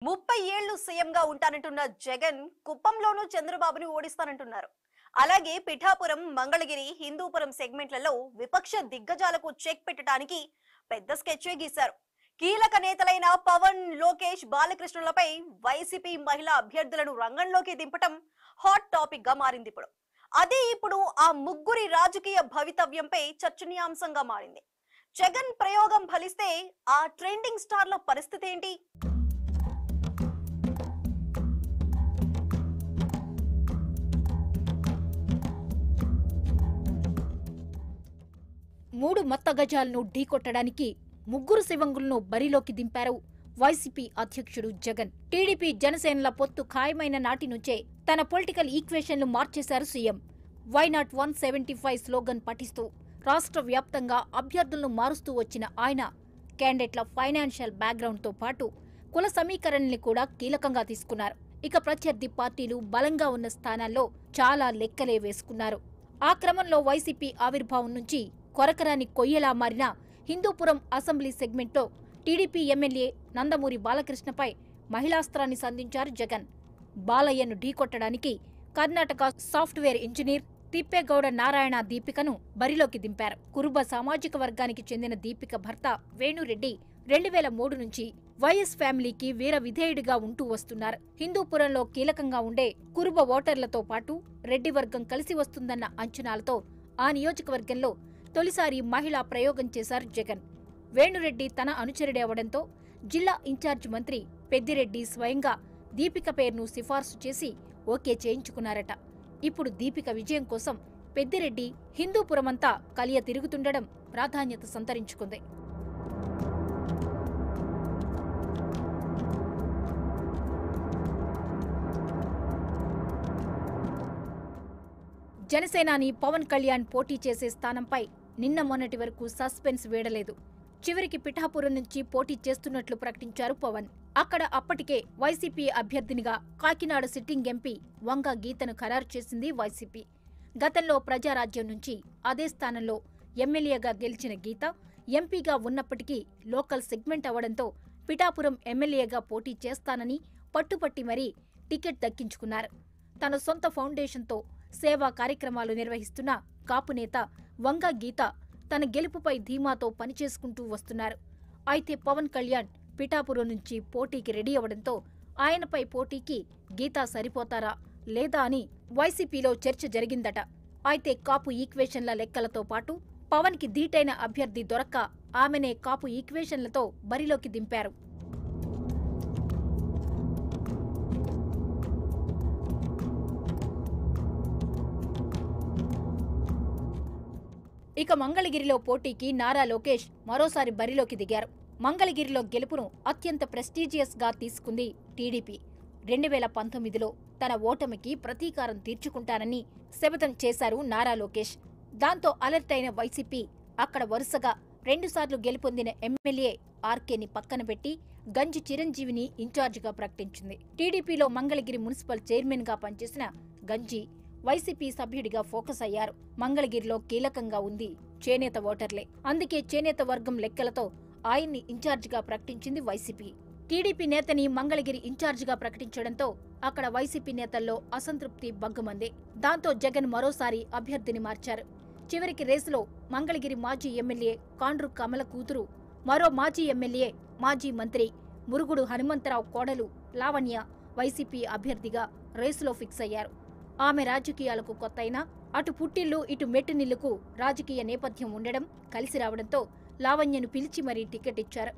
30 ఏళ్లు సీఎంగా ఉంటానంటున్న జగన్ కుప్పంలోనూ చంద్రబాబుని ఓడిస్తానంటున్నారు. అలాగే పిఠాపురం, మంగళగిరి, హిందూపురం సెగ్మెంట్లలో విపక్ష దిగ్గజాలకు చెక్ పెట్టడానికి పెద్ద స్కెచ్ గీశారు. కీలక నేతలైన పవన్, లోకేష్, బాలకృష్ణులపై వైసీపీ మహిళా అభ్యర్థులను రంగంలోకి దింపటం హాట్ టాపిక్ గా మారింది. అదే ఇప్పుడు ఆ ముగ్గురి రాజకీయ భవితవ్యంపై చర్చనీయాంశంగా మారింది. జగన్ ప్రయోగం ఫలిస్తే ఆ ట్రెండింగ్ స్టార్ల పరిస్థితి ఏంటి? మూడు మత్త గజాలను ఢీకొట్టడానికి ముగ్గురు శివంగులను బరిలోకి దింపారు వైసీపీ అధ్యక్షుడు జగన్. టీడీపీ, జనసేనల పొత్తు ఖాయమైన నాటి నుంచే తన పొలిటికల్ ఈక్వేషన్లు మార్చేశారు సీఎం. వైనాట్ 175 స్లోగన్ పఠిస్తూ రాష్ట్ర వ్యాప్తంగా అభ్యర్థులను మారుస్తూ వచ్చిన ఆయన క్యాండిడేట్ల ఫైనాన్షియల్ బ్యాక్గ్రౌండ్ తో పాటు కుల సమీకరణల్ని కూడా కీలకంగా తీసుకున్నారు. ఇక ప్రత్యర్థి పార్టీలు బలంగా ఉన్న స్థానాల్లో చాలా లెక్కలే వేసుకున్నారు. ఆ క్రమంలో వైసీపీ ఆవిర్భావం నుంచి కొరకరాని కొయ్యలా మారిన హిందూపురం అసెంబ్లీ సెగ్మెంట్లో టీడీపీ ఎమ్మెల్యే నందమూరి బాలకృష్ణపై మహిళాస్త్రాన్ని సంధించారు జగన్. బాలయ్యను ఢీకొట్టడానికి కర్ణాటక సాఫ్ట్వేర్ ఇంజనీర్ తిప్పేగౌడ నారాయణ దీపికను బరిలోకి దింపారు. కురుబ సామాజిక వర్గానికి చెందిన దీపిక భర్త వేణురెడ్డి 2003 నుంచి వైఎస్ ఫ్యామిలీకి వీర విధేయుడిగా ఉంటూ వస్తున్నారు. హిందూపురంలో కీలకంగా ఉండే కురుబ ఓటర్లతో పాటు రెడ్డి వర్గం కలిసి వస్తుందన్న అంచనాలతో ఆ నియోజకవర్గంలో తొలిసారి మహిళా ప్రయోగం చేశారు జగన్. వేణురెడ్డి తన అనుచరుడే అవడంతో జిల్లా ఇన్ఛార్జ్ మంత్రి పెద్దిరెడ్డి స్వయంగా దీపిక పేరును సిఫార్సు చేసి ఓకే చేయించుకున్నారట. ఇప్పుడు దీపిక విజయం కోసం పెద్దిరెడ్డి హిందూపురమంతా కలియ తిరుగుతుండడం ప్రాధాన్యత సంతరించుకుంది. జనసేనాని పవన్ కళ్యాణ్ పోటీ చేసే స్థానంపై నిన్న మొన్నటి వరకు సస్పెన్స్ వీడలేదు. చివరికి పిఠాపురం నుంచి పోటీ చేస్తున్నట్లు ప్రకటించారు పవన్. అక్కడ అప్పటికే వైసీపీ అభ్యర్థినిగా కాకినాడ సిట్టింగ్ ఎంపీ వంగ గీతను ఖరారు చేసింది వైసీపీ. గతంలో ప్రజారాజ్యం నుంచి అదే స్థానంలో ఎమ్మెల్యేగా గెలిచిన గీత ఎంపీగా ఉన్నప్పటికీ లోకల్ సెగ్మెంట్ అవడంతో పిఠాపురం ఎమ్మెల్యేగా పోటీ చేస్తానని పట్టుపట్టి మరీ టికెట్ దక్కించుకున్నారు. తన సొంత ఫౌండేషన్తో సేవా కార్యక్రమాలు నిర్వహిస్తున్న కాపు నేత వంగ గీత తన గెలుపుపై ధీమాతో పనిచేసుకుంటూ వస్తున్నారు. అయితే పవన్ కళ్యాణ్ పిఠాపురం నుంచి పోటీకి రెడీ అవడంతో ఆయనపై పోటీకి గీతా సరిపోతారా లేదా అని వైసీపీలో చర్చ జరిగిందట. అయితే కాపు ఈక్వేషన్ల లెక్కలతో పాటు పవన్ కి ధీటైన అభ్యర్థి దొరక్క ఆమెనే కాపు ఈక్వేషన్లతో బరిలోకి దింపారు. ఇక మంగళగిరిలో పోటీకి నారా లోకేష్ మరోసారి బరిలోకి దిగారు. మంగళగిరిలో గెలుపును అత్యంత ప్రెస్టీజియస్ గా తీసుకుంది టీడీపీ. 2019లో తన ఓటమికి ప్రతీకారం తీర్చుకుంటానని శపథం చేశారు నారా లోకేష్. దాంతో అలర్ట్ అయిన వైసీపీ అక్కడ వరుసగా 2 సార్లు గెలుపొందిన ఎమ్మెల్యే ఆర్కేని పక్కన పెట్టి గంజి చిరంజీవిని ఇన్ఛార్జిగా ప్రకటించింది. టీడీపీలో మంగళగిరి మున్సిపల్ చైర్మన్ గా పనిచేసిన గంజి వైసీపీ సభ్యుడిగా ఫోకస్ అయ్యారు. మంగళగిరిలో కీలకంగా ఉంది చేనేత ఓటర్లే. అందుకే చేనేత వర్గం లెక్కలతో ఆయన్ని ఇన్ఛార్జిగా ప్రకటించింది వైసీపీ. టీడీపీ నేతని మంగళగిరి ఇన్ఛార్జిగా ప్రకటించడంతో అక్కడ వైసీపీ నేతల్లో అసంతృప్తి బగ్గుమంది. దాంతో జగన్ మరోసారి అభ్యర్థిని మార్చారు. చివరికి రేసులో మంగళగిరి మాజీ ఎమ్మెల్యే కాండ్రు కమల కూతురు, మరో మాజీ ఎమ్మెల్యే, మాజీ మంత్రి మురుగుడు హనుమంతరావు కోడలు లావణ్య వైసీపీ అభ్యర్థిగా రేసులో ఫిక్స్ అయ్యారు. ఆమె రాజకీయాలకు కొత్తైనా అటు పుట్టిల్లు ఇటు మెట్టునిల్లుకు రాజకీయ నేపథ్యం ఉండడం కలిసి రావడంతో లావణ్యను పిలిచి మరీ టికెట్ ఇచ్చారు.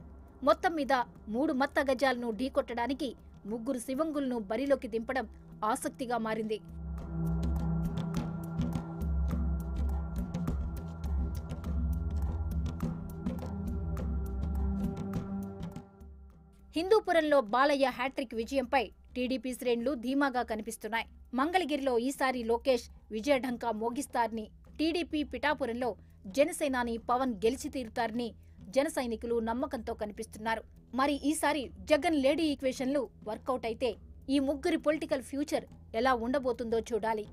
మొత్తం మీద 3 మత్త గజాలను ఢీకొట్టడానికి ముగ్గురు శివంగులను బరిలోకి దింపడం ఆసక్తిగా మారింది. హిందూపురంలో బాలయ్య హ్యాట్రిక్ విజయంపై టీడీపీ శ్రేణులు ధీమాగా కనిపిస్తున్నాయి. మంగళగిరిలో ఈసారి లోకేష్ విజయఢంకా మోగిస్తారని, టీడీపీ పిఠాపురంలో జనసేనాని పవన్ గెలిచి తీరుతారని జన సైనికులు నమ్మకంతో కనిపిస్తున్నారు. మరి ఈసారి జగన్ లేడీ ఈక్వేషన్లు వర్కౌట్ అయితే ఈ ముగ్గురి పొలిటికల్ ఫ్యూచర్ ఎలా ఉండబోతుందో చూడాలి.